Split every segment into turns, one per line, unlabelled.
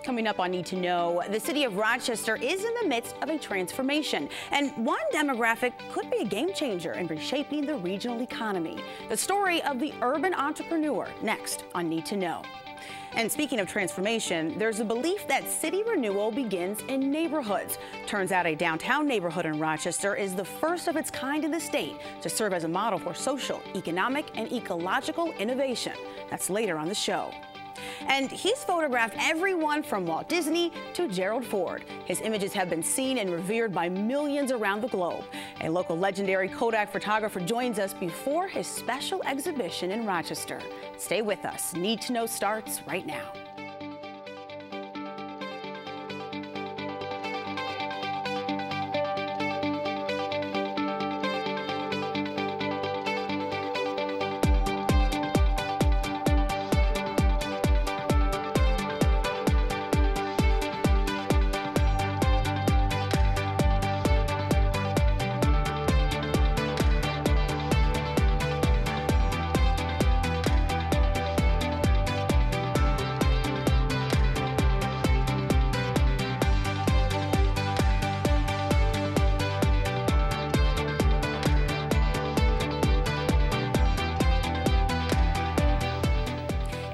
Coming up on Need to Know, the city of Rochester is in the midst of a transformation, and one demographic could be a game changer in reshaping the regional economy. The story of the urban entrepreneur, next on Need to Know. And speaking of transformation, there's a belief that city renewal begins in neighborhoods. Turns out a downtown neighborhood in Rochester is the first of its kind in the state to serve as a model for social, economic, and ecological innovation. That's later on the show. And he's photographed everyone from Walt Disney to Gerald Ford. His images have been seen and revered by millions around the globe. A local legendary Kodak photographer joins us before his special exhibition in Rochester. Stay with us. Need to Know starts right now.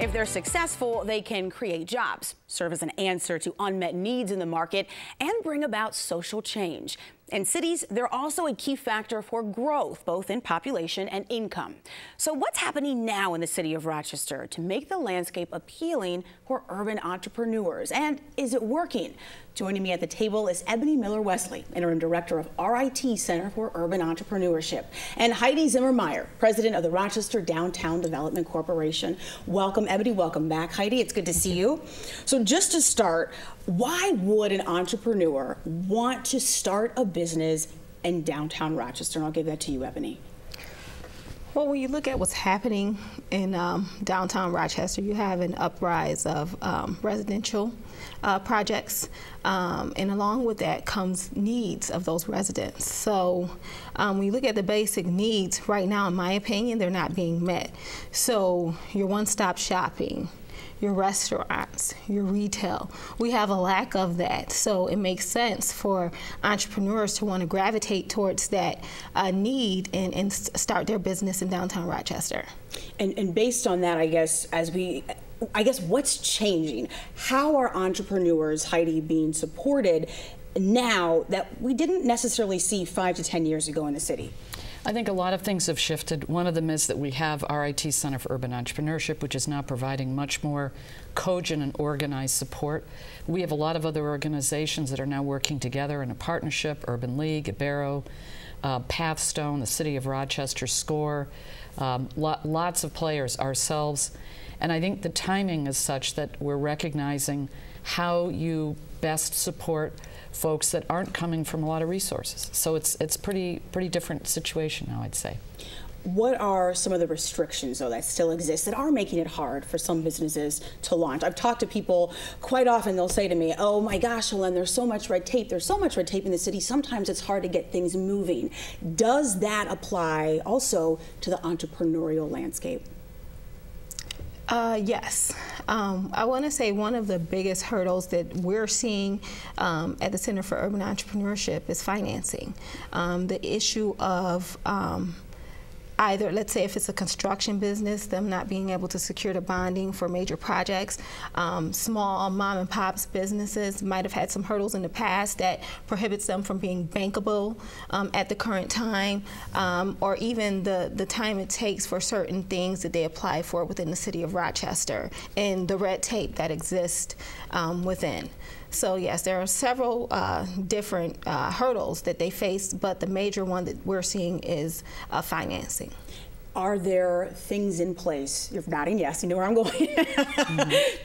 If they're successful, they can create jobs, serve as an answer to unmet needs in the market, and bring about social change. In cities, they're also a key factor for growth, both in population and income. So what's happening now in the city of Rochester to make the landscape appealing for urban entrepreneurs? And is it working? Joining me at the table is Ebony Miller-Wesley, Interim Director of RIT Center for Urban Entrepreneurship, and Heidi Zimmermeyer, President of the Rochester Downtown Development Corporation. Welcome, Ebony. Welcome back, Heidi. It's good to see you. So just to start, why would an entrepreneur want to start a business in downtown Rochester? And I'll give that to you, Ebony.
Well, when you look at what's happening in downtown Rochester, you have an uprise of residential projects, and along with that comes needs of those residents. So when you look at the basic needs right now, in my opinion, they're not being met. So your one-stop shopping, your restaurants, your retail, we have a lack of that. So it makes sense for entrepreneurs to want to gravitate towards that need and start their business in downtown Rochester. And
based on that, I guess what's changing? How are entrepreneurs, Heidi, being supported now that we didn't necessarily see 5 to 10 years ago in the city?
I think a lot of things have shifted. One of them is that we have RIT Center for Urban Entrepreneurship, which is now providing much more cogent and organized support. We have a lot of other organizations that are now working together in a partnership: Urban League, Ibero, Pathstone, the City of Rochester, SCORE, lots of players, ourselves. And I think the timing is such that we're recognizing how you best support folks that aren't coming from a lot of resources. So it's pretty different situation now, I'd say.
What are some of the restrictions, though, that still exist that are making it hard for some businesses to launch? I've talked to people quite often. They'll say to me, "Oh my gosh, Helen, there's so much red tape. There's so much red tape in the city. Sometimes it's hard to get things moving." Does that apply also to the entrepreneurial landscape?
Yes. I want to say one of the biggest hurdles that we're seeing at the Center for Urban Entrepreneurship is financing. The issue of either, let's say if it's a construction business, them not being able to secure the bonding for major projects. Small mom and pops businesses might have had some hurdles in the past that prohibits them from being bankable at the current time, or even the time it takes for certain things that they apply for within the city of Rochester and the red tape that exists within. So yes, there are several different hurdles that they face, but the major one that we're seeing is financing.
Are there things in place, you're nodding yes, you know where I'm going,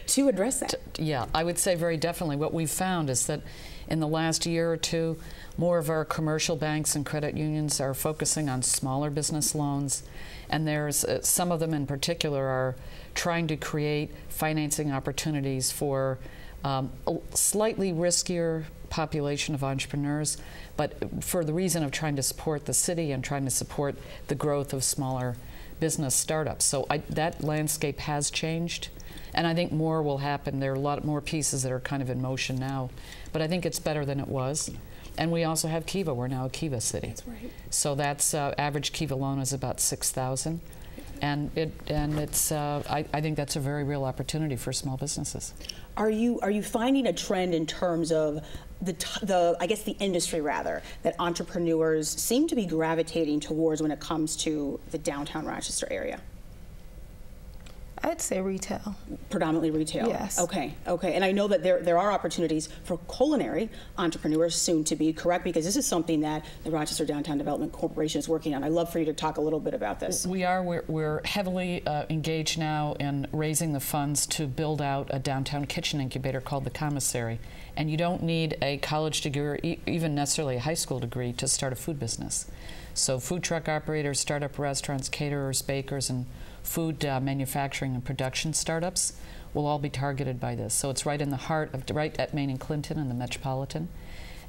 to address that?
Yeah, I would say very definitely. What we've found is that in the last year or two, more of our commercial banks and credit unions are focusing on smaller business loans, and there's some of them in particular are trying to create financing opportunities for a slightly riskier population of entrepreneurs, but for the reason of trying to support the city and trying to support the growth of smaller business startups. So that landscape has changed, And I think more will happen. There are a lot more pieces that are kind of in motion now, but I think it's better than it was. And we also have Kiva. We're now a Kiva city.
That's right.
So that's average Kiva loan is about 6,000, and it's I think that's a very real opportunity for small businesses.
Are you finding a trend in terms of the I guess the industry rather that entrepreneurs seem to be gravitating towards when it comes to the downtown Rochester area?
I'd say retail.
Predominantly retail?
Yes.
Okay, okay. And I know that there are opportunities for culinary entrepreneurs soon to be, correct? Because this is something that the Rochester Downtown Development Corporation is working on. I'd love for you to talk a little bit about this.
We are. We're heavily engaged now in raising the funds to build out a downtown kitchen incubator called the Commissary. And you don't need a college degree or even necessarily a high school degree to start a food business. So food truck operators, startup restaurants, caterers, bakers, and food manufacturing and production startups will all be targeted by this. So it's right in the heart of, right at Main and Clinton and the Metropolitan.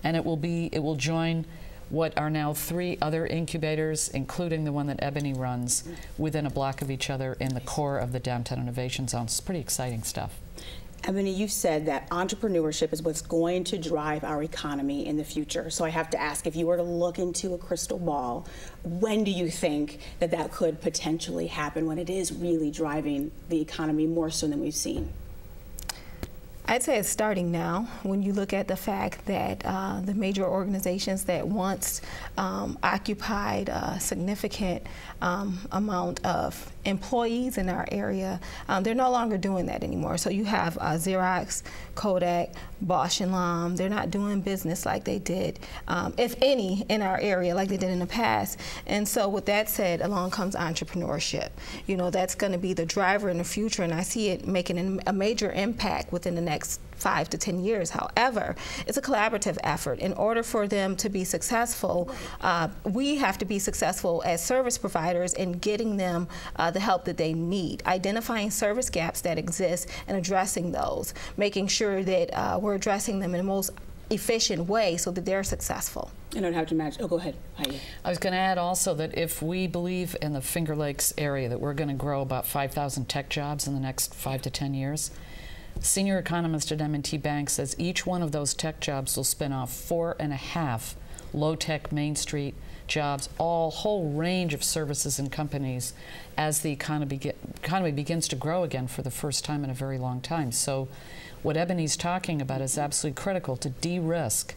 And it will join what are now 3 other incubators, including the one that Ebony runs, within a block of each other in the core of the Downtown Innovation Zone. It's pretty exciting stuff.
Ebony, you said that entrepreneurship is what's going to drive our economy in the future. So I have to ask, if you were to look into a crystal ball, when do you think that that could potentially happen, when it is really driving the economy more so than we've seen?
I'd say it's starting now. When you look at the fact that the major organizations that once occupied a significant amount of employees in our area, they're no longer doing that anymore. So you have Xerox, Kodak, Bosch and Lomb. They're not doing business like they did, if any, in our area like they did in the past. And so with that said, along comes entrepreneurship. You know, that's going to be the driver in the future, and I see it making a major impact within the next 5 to 10 years. However, it's a collaborative effort. In order for them to be successful, we have to be successful as service providers in getting them the help that they need, identifying service gaps that exist and addressing those, making sure that we're addressing them in the most efficient way so that they're successful.
I don't have to imagine. Oh, go ahead, Heidi.
I was going to add also that if we believe in the Finger Lakes area that we're going to grow about 5,000 tech jobs in the next 5 to 10 years, senior economist at M&T Bank says each one of those tech jobs will spin off 4.5 low-tech Main Street jobs, whole range of services and companies as the economy begins to grow again for the first time in a very long time. So what Ebony's talking about is absolutely critical to de-risk,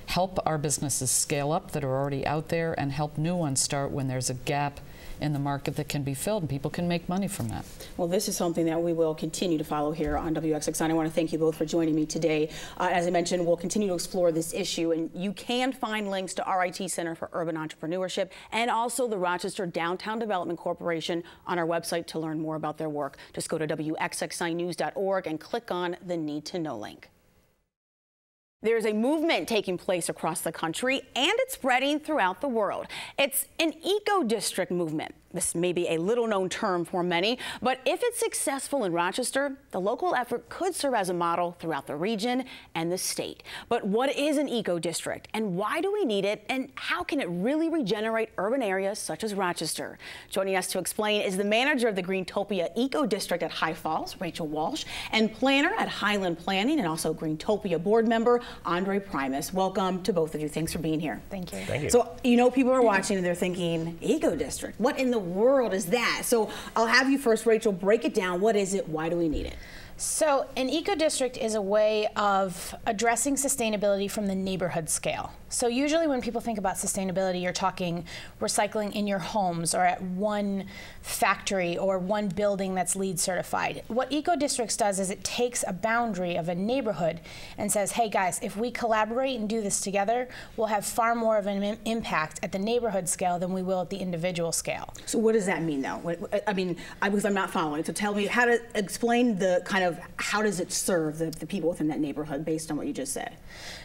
help our businesses scale up that are already out there, and help new ones start when there's a gap in the market that can be filled, and people can make money from that. Well,
this is something that we will continue to follow here on WXXI. I want to thank you both for joining me today. As I mentioned, we'll continue to explore this issue, and you can find links to RIT Center for Urban Entrepreneurship and also the Rochester Downtown Development Corporation on our website to learn more about their work. Just go to WXXInews.org and click on the Need to Know link. There's a movement taking place across the country, and it's spreading throughout the world. It's an eco-district movement. This may be a little-known term for many, but if it's successful in Rochester, the local effort could serve as a model throughout the region and the state. But what is an eco-district, and why do we need it, and how can it really regenerate urban areas such as Rochester? Joining us to explain is the manager of the Greentopia Eco-District at High Falls, Rachel Walsh, and planner at Highland Planning and also Greentopia board member, Andre Primus. Welcome to both of you. Thanks for being here.
Thank you.
Thank you.
So, you know, people are watching and they're thinking, eco-district, what in the world is that? So I'll have you first, Rachel, break it down. What is it? Why do we need it?
So an eco-district is a way of addressing sustainability from the neighborhood scale. So usually when people think about sustainability, you're talking recycling in your homes or at one factory or one building that's LEED certified. What eco-districts does is it takes a boundary of a neighborhood and says, hey guys, if we collaborate and do this together, we'll have far more of an impact at the neighborhood scale than we will at the individual scale.
So what does that mean though? I mean, because I'm not following. So tell me how to explain the kind of, how does it serve the people within that neighborhood based on what you just said?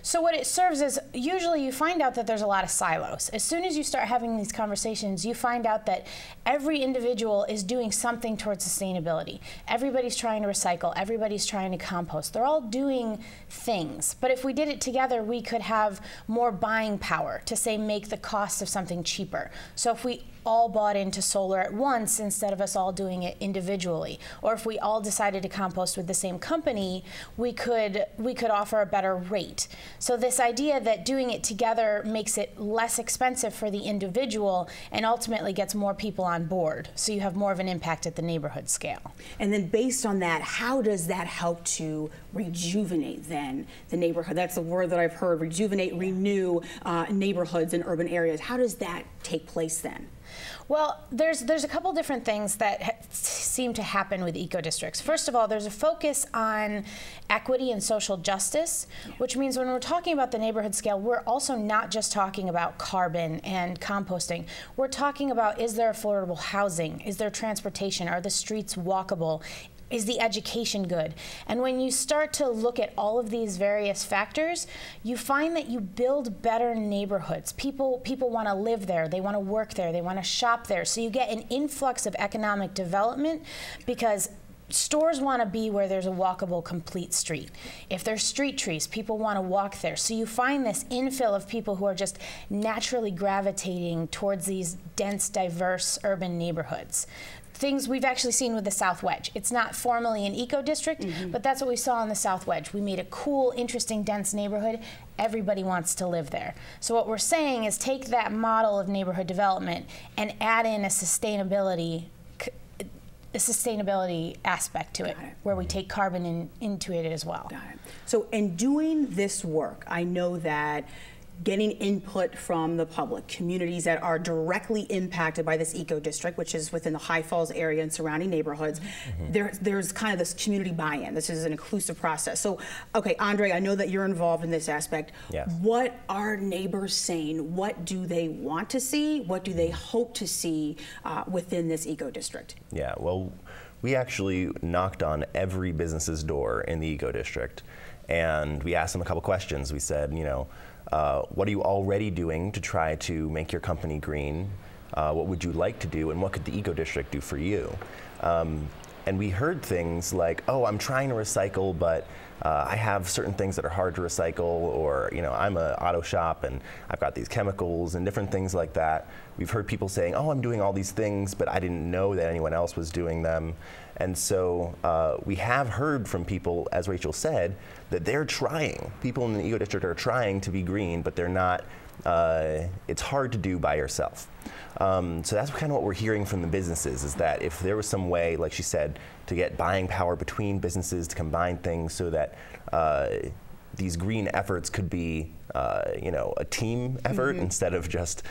So what it serves is, usually you find out that there's a lot of silos. As soon as you start having these conversations, you find out that every individual is doing something towards sustainability. Everybody's trying to recycle, everybody's trying to compost. They're all doing things. But if we did it together, we could have more buying power to, say, make the cost of something cheaper. So if we all bought into solar at once instead of us all doing it individually. Or if we all decided to compost with the same company, we could offer a better rate. So this idea that doing it together makes it less expensive for the individual and ultimately gets more people on board. So you have more of an impact at the neighborhood scale.
And then based on that, how does that help to rejuvenate then the neighborhood? That's the word that I've heard, rejuvenate, renew neighborhoods in urban areas. How does that take place then?
Well, there's a couple different things that seem to happen with eco-districts. First of all, there's a focus on equity and social justice, which means when we're talking about the neighborhood scale, we're also not just talking about carbon and composting. We're talking about, is there affordable housing? Is there transportation? Are the streets walkable? Is the education good? And when you start to look at all of these various factors, you find that you build better neighborhoods. People want to live there, they want to work there, they want to shop there. So you get an influx of economic development because stores want to be where there's a walkable, complete street. If there's street trees, people want to walk there. So you find this infill of people who are just naturally gravitating towards these dense, diverse urban neighborhoods. Things we've actually seen with the South Wedge. It's not formally an eco-district, but that's what we saw in the South Wedge. We made a cool, interesting, dense neighborhood. Everybody wants to live there. So what we're saying is take that model of neighborhood development and add in a sustainability aspect to it, where we take carbon into it as well.
Got it. So in doing this work, I know that getting input from the public, communities that are directly impacted by this eco-district, which is within the High Falls area and surrounding neighborhoods, there's kind of this community buy-in. This is an inclusive process. So, okay, Andre, I know that you're involved in this aspect.
Yes.
What are neighbors saying? What do they want to see? What do they hope to see within this eco-district?
Yeah, well, we actually knocked on every business's door in the eco-district, and we asked them a couple questions. We said, you know, what are you already doing to try to make your company green? What would you like to do, and what could the eco-district do for you? And we heard things like, oh, I'm trying to recycle, but I have certain things that are hard to recycle, or, you know, I'm an auto shop and I've got these chemicals and different things like that. We've heard people saying, oh, I'm doing all these things, but I didn't know that anyone else was doing them. And so we have heard from people, as Rachel said, that they're trying. People in the eco-district are trying to be green, but they're not, it's hard to do by yourself. So that's kind of what we're hearing from the businesses, is that if there was some way, like she said, to get buying power between businesses, to combine things so that these green efforts could be, you know, a team effort instead of just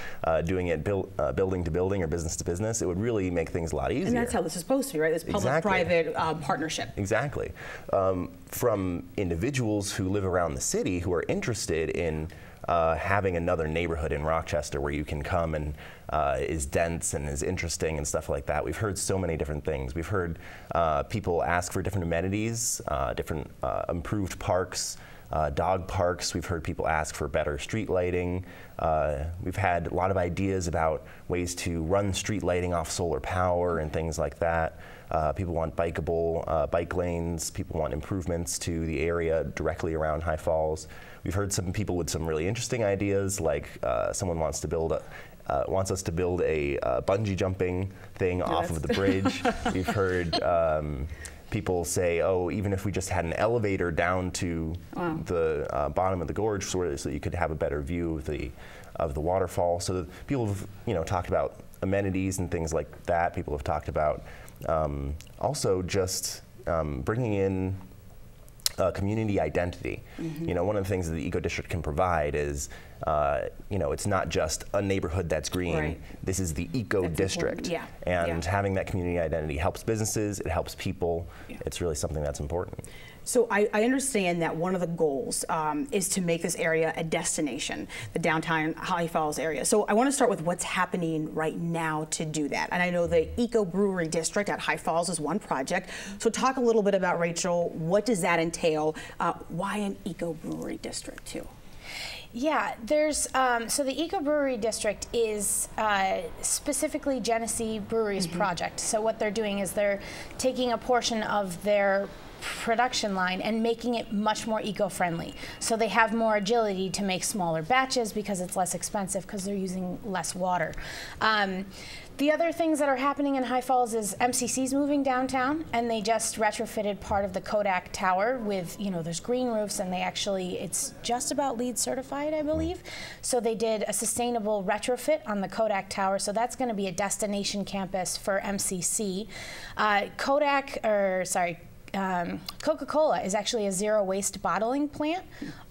doing it building to building or business to business, it would really make things a lot easier.
And that's how this is supposed to be, right? This public-private partnership.
Exactly. From individuals who live around the city who are interested in having another neighborhood in Rochester where you can come and is dense and is interesting and stuff like that. We've heard so many different things. We've heard people ask for different amenities, different improved parks, dog parks. We've heard people ask for better street lighting. We've had a lot of ideas about ways to run street lighting off solar power and things like that. People want bikeable bike lanes. People want improvements to the area directly around High Falls. We've heard some people with some really interesting ideas, like someone wants to build wants us to build a bungee jumping thing off of the bridge. We've heard people say, oh, even if we just had an elevator down to the bottom of the gorge so that you could have a better view of the waterfall. So people have, you know, talked about amenities and things like that. People have talked about also just bringing in community identity. You know, one of the things that the eco-district can provide is, you know, it's not just a neighborhood that's green.
Right.
This is the eco-district. And having that community identity helps businesses, it helps people. It's really something that's important.
So I understand that one of the goals is to make this area a destination, the downtown High Falls area. So I want to start with what's happening right now to do that. And I know the Eco Brewery District at High Falls is one project. So talk a little bit about, Rachel, what does that entail? Why an Eco Brewery District too?
Yeah, there's, so the Eco Brewery District is specifically Genesee Brewery's project. So what they're doing is they're taking a portion of their production line and making it much more eco-friendly. So they have more agility to make smaller batches because it's less expensive because they're using less water. The other things that are happening in High Falls is MCC's moving downtown, and they just retrofitted part of the Kodak Tower with, there's green roofs, and it's just about LEED certified, I believe. So they did a sustainable retrofit on the Kodak Tower, so that's going to be a destination campus for MCC. Coca-Cola is actually a zero waste bottling plant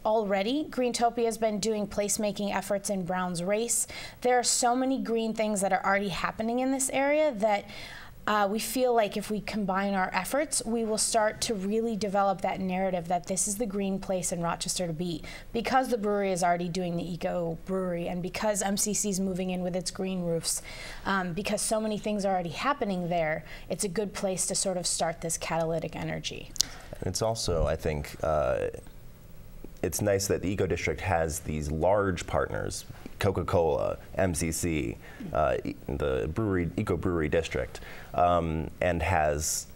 already. Greentopia has been doing placemaking efforts in Brown's Race. There are so many green things that are already happening in this area that we feel like if we combine our efforts, we will start to really develop that narrative that this is the green place in Rochester to be. Because the brewery is already doing the eco brewery, and because MCC is moving in with its green roofs, because so many things are already happening there, it's a good place to sort of start this catalytic energy.
And it's also, I think, it's nice that the Eco District has these large partners, Coca-Cola, MCC, the Eco Brewery District, and has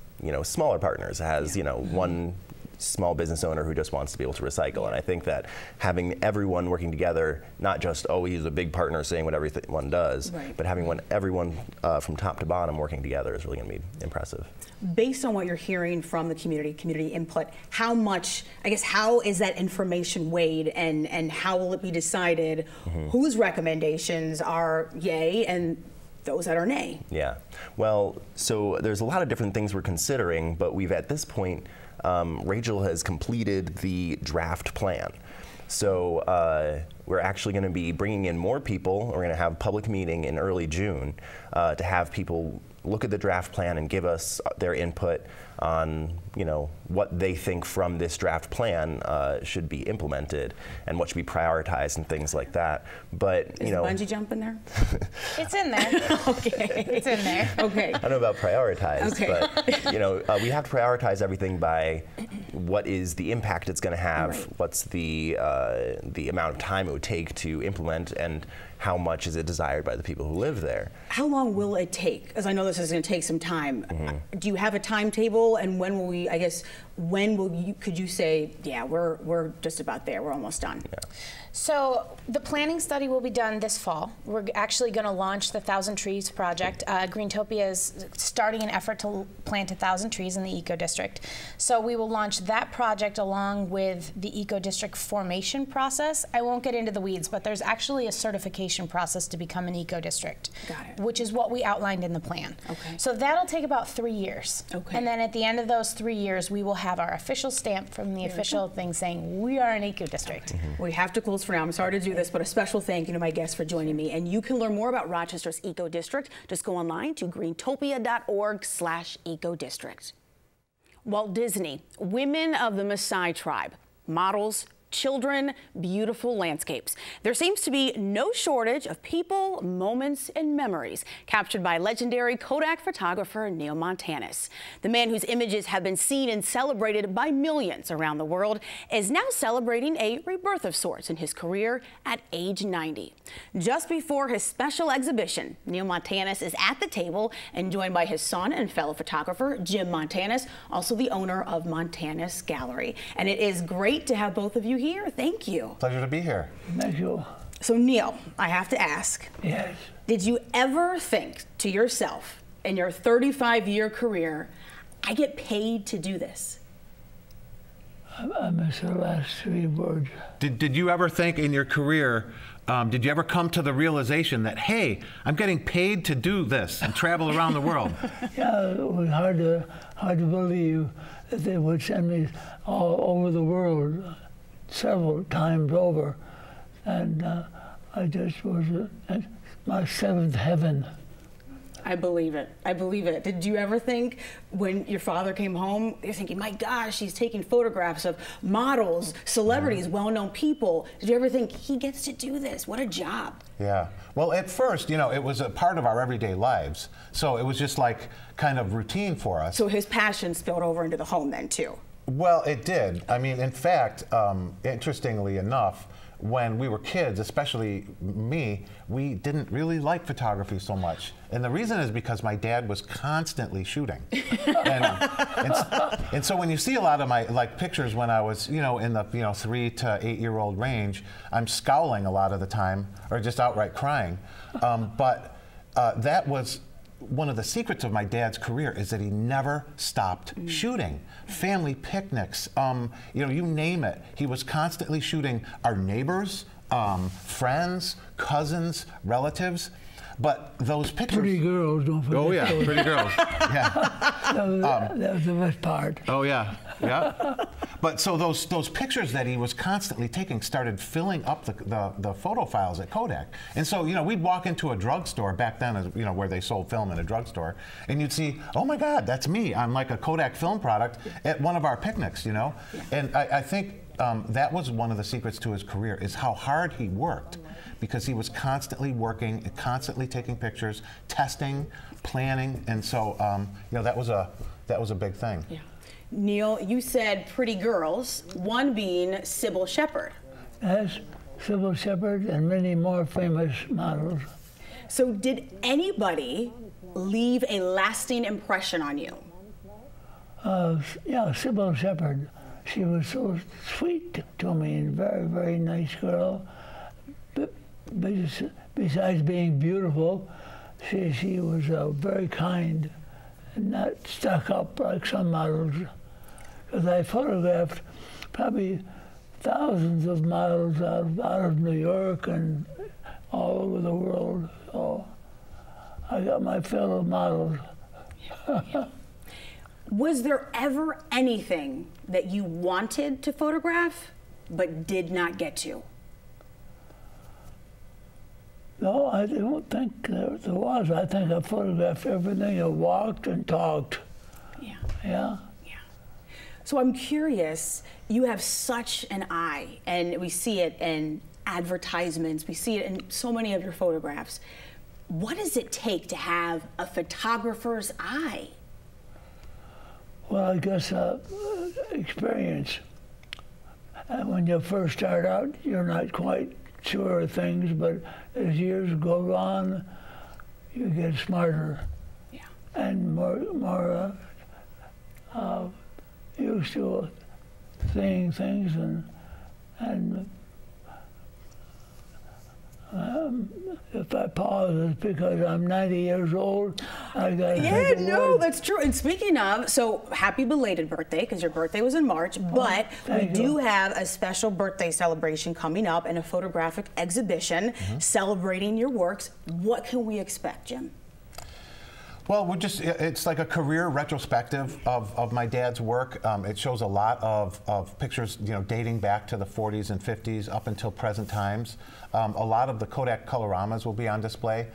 smaller partners. It has one small business owner who just wants to be able to recycle. And I think that having everyone working together, not just he's a big partner saying what everyone does, but having everyone from top to bottom working together is really going to be impressive.
Based on what you're hearing from the community input, how is that information weighed, and how will it be decided whose recommendations are yay and those that are nay? Yeah,
well, so there's a lot of different things we're considering, but we've at this point, Rachel has completed the draft plan. So we're actually going to be bringing in more people. We're going to have a public meeting in early June to have people look at the draft plan and give us their input on what they think from this draft plan should be implemented and what should be prioritized and things like that. But
is bungee jump in there?
It's in there. Okay, it's in there.
Okay.
I don't know about prioritized, but we have to prioritize everything by what is the impact it's going to have, what's the amount of time it would take to implement, and how much is it desired by the people who live there.
How long will it take? As I know this is going to take some time. Do you have a timetable, and when will we, could you say, yeah, we're just about there, we're almost done? Yeah.
So the planning study will be done this fall. We're actually going to launch the 1,000 Trees project. Greentopia is starting an effort to plant 1,000 trees in the Eco District. So we will launch that project along with the Eco District formation process. I won't get into the weeds, but there's actually a certification process to become an Eco District, which is what we outlined in the plan. Okay. So that'll take about 3 years. Okay. And then at the end of those 3 years, we will have our official stamp from the official thing saying we are an Eco District.
We have to close for now. I'm sorry to do this, but a special thank you to my guests for joining me. And you can learn more about Rochester's Eco District. Just go online to greentopia.org/Eco District. Walt Disney, women of the Maasai tribe, models, children, beautiful landscapes. There seems to be no shortage of people, moments, and memories captured by legendary Kodak photographer Neil Montanus. The man whose images have been seen and celebrated by millions around the world is now celebrating a rebirth of sorts in his career at age 90. Just before his special exhibition, Neil Montanus is at the table and joined by his son and fellow photographer, Jim Montanus, also the owner of Montanus Gallery. And it is great to have both of you here. Thank you.
Pleasure to be here.
Thank you.
So Neil, I have to ask.
Yes.
Did you ever think to yourself in your 35-year career, I get paid to do this?
I missed the last 3 words.
Did you ever think in your career, did you ever come to the realization that, hey, I'm getting paid to do this and travel around the world?
Yeah, it was hard to believe that they would send me all over the world several times over. And I just was at my 7th heaven.
I believe it. I believe it. Did you ever think when your father came home, you're thinking, my gosh, he's taking photographs of models, celebrities, well-known people. Did you ever think he gets to do this? What a job.
Yeah. Well, at first, it was a part of our everyday lives. So it was just like kind of routine for us.
So his passion spilled over into the home then too?
Well, it did. I mean, in fact, interestingly enough, when we were kids, especially me, we didn't really like photography so much. And the reason is because my dad was constantly shooting. and so when you see a lot of my pictures when I was, in the 3 to 8 year old range, I'm scowling a lot of the time or just outright crying. But that was one of the secrets of my dad's career, is that he never stopped shooting. Family picnics, you name it. He was constantly shooting our neighbors, friends, cousins, relatives. But those pictures.
Pretty girls, don't forget.
Oh, yeah,
those.
pretty girls. Yeah.
That was the best part.
Oh, yeah, yeah. But so those pictures that he was constantly taking started filling up the photo files at Kodak. And so, we'd walk into a drugstore back then, where they sold film in a drugstore, and you'd see, oh my God, that's me. I'm like a Kodak film product at one of our picnics, Yeah. And I think that was one of the secrets to his career, is how hard he worked, because he was constantly working, constantly taking pictures, testing, planning, and so that was a big thing.
Yeah. Neil, you said pretty girls, one being Sybil Shepherd.
Yes, Sybil Shepherd and many more famous models.
So did anybody leave a lasting impression on you?
Yeah, Sybil Shepherd. She was so sweet to me, and very, very nice girl. But besides being beautiful, she was very kind and not stuck up like some models. Because I photographed probably thousands of models out of New York and all over the world. So I got my fill of models.
Was there ever anything that you wanted to photograph but did not get to?
No, I don't think there was. I think I photographed everything. I walked and talked.
Yeah.
Yeah.
Yeah. So I'm curious, you have such an eye, and we see it in advertisements, we see it in so many of your photographs. What does it take to have a photographer's eye?
Well, I guess experience. And when you first start out, you're not quite sure of things, but as years go on, you get smarter.
Yeah.
And more used to seeing things, and if I pause, it's because I'm 90 years old. I got
that's true. And speaking of, so happy belated birthday, because your birthday was in March, but we do have a special birthday celebration coming up and a photographic exhibition celebrating your works. What can we expect, Jim?
Well, it's like a career retrospective of my dad's work. It shows a lot of pictures, dating back to the 40s and 50s up until present times. A lot of the Kodak Coloramas will be on display.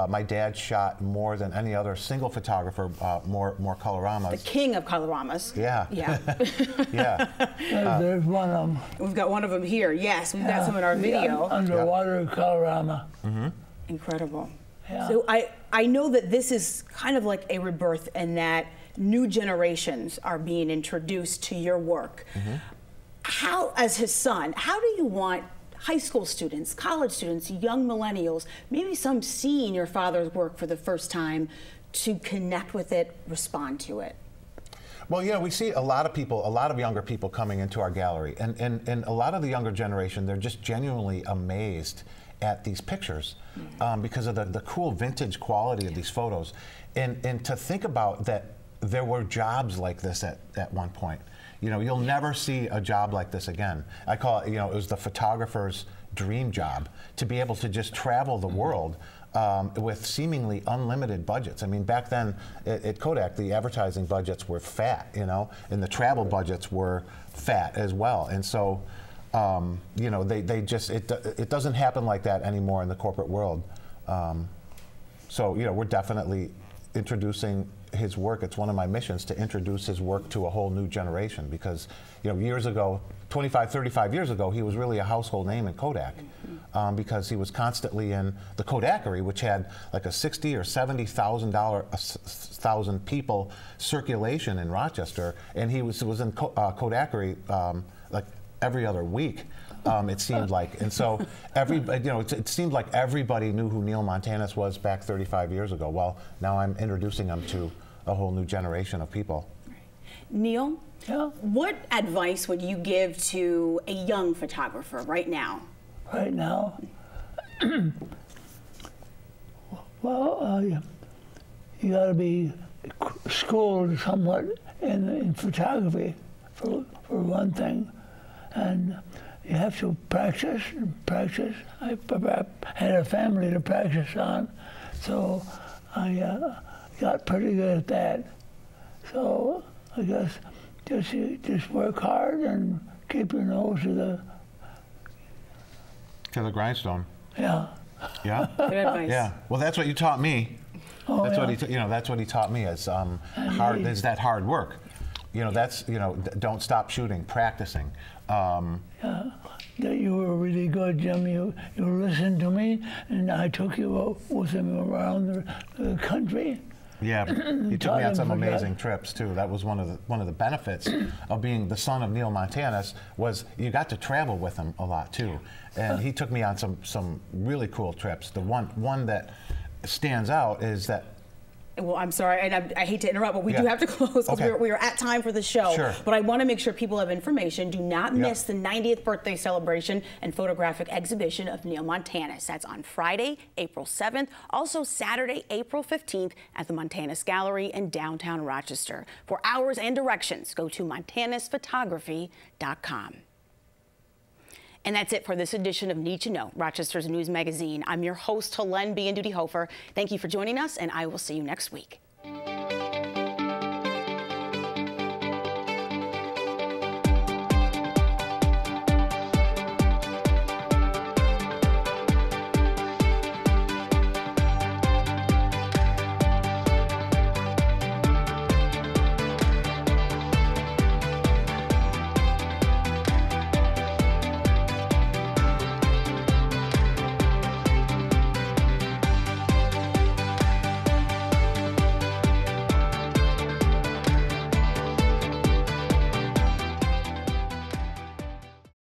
My dad shot more than any other single photographer, more Coloramas.
The king of Coloramas.
Yeah.
Yeah.
Yeah.
There's one of them.
We've got one of them here. Yes, we've got some in our video.
Underwater Colorama.
Incredible.
Yeah.
So I know that this is kind of like a rebirth, in that new generations are being introduced to your work. How, as his son, how do you want high school students, college students, young millennials, maybe some seeing your father's work for the first time, to connect with it, respond to it?
Well, we see a lot of younger people coming into our gallery, and a lot of the younger generation, they're just genuinely amazed at these pictures because of the cool vintage quality of these photos. And to think about that there were jobs like this at one point. You'll never see a job like this again. I call it, it was the photographer's dream job, to be able to just travel the world with seemingly unlimited budgets. I mean, back then at Kodak, the advertising budgets were fat, and the travel budgets were fat as well. And so, it doesn't happen like that anymore in the corporate world. So, we're definitely introducing his work. It's one of my missions to introduce his work to a whole new generation, because, years ago, 25, 35 years ago, he was really a household name in Kodak because he was constantly in the Kodakery, which had like a $60,000 or $70,000 people circulation in Rochester, and he was in Kodakery like every other week. It seemed like, and so it seemed like everybody knew who Neil Montanus was back 35 years ago. Well, now I'm introducing him to a whole new generation of people.
Neil,
Yeah.
what advice would you give to a young photographer right now?
Right now, well, you got to be schooled somewhat in photography, for one thing, and you have to practice and practice. I had a family to practice on, so I got pretty good at that. So I guess just work hard and keep your nose to the
grindstone.
Yeah.
Yeah.
Good advice.
Yeah. Well, that's what you taught me.
Oh,
That's
yeah.
what that's what he taught me. Is hard. Is that hard work? That's don't stop shooting, practicing.
That you were really good, Jim. You listened to me, and I took you with him around the country.
Yeah, he took me on some
Taught him
amazing trips too. That was one of the benefits of being the son of Neil Montanus, was you got to travel with him a lot too. And he took me on some really cool trips. The one that stands out is that.
Well, I'm sorry, and I hate to interrupt, but we
Yeah.
do have to close because
Okay.
we are at time for the show.
Sure.
But I want to make sure people have information. Do not miss the 90th birthday celebration and photographic exhibition of Neil Montanus. That's on Friday, April 7th. Also Saturday, April 15th at the Montanus Gallery in downtown Rochester. For hours and directions, go to montanusphotography.com. And that's it for this edition of Need to Know, Rochester's news magazine. I'm your host, Helene B. and Duty Hofer. Thank you for joining us, and I will see you next week.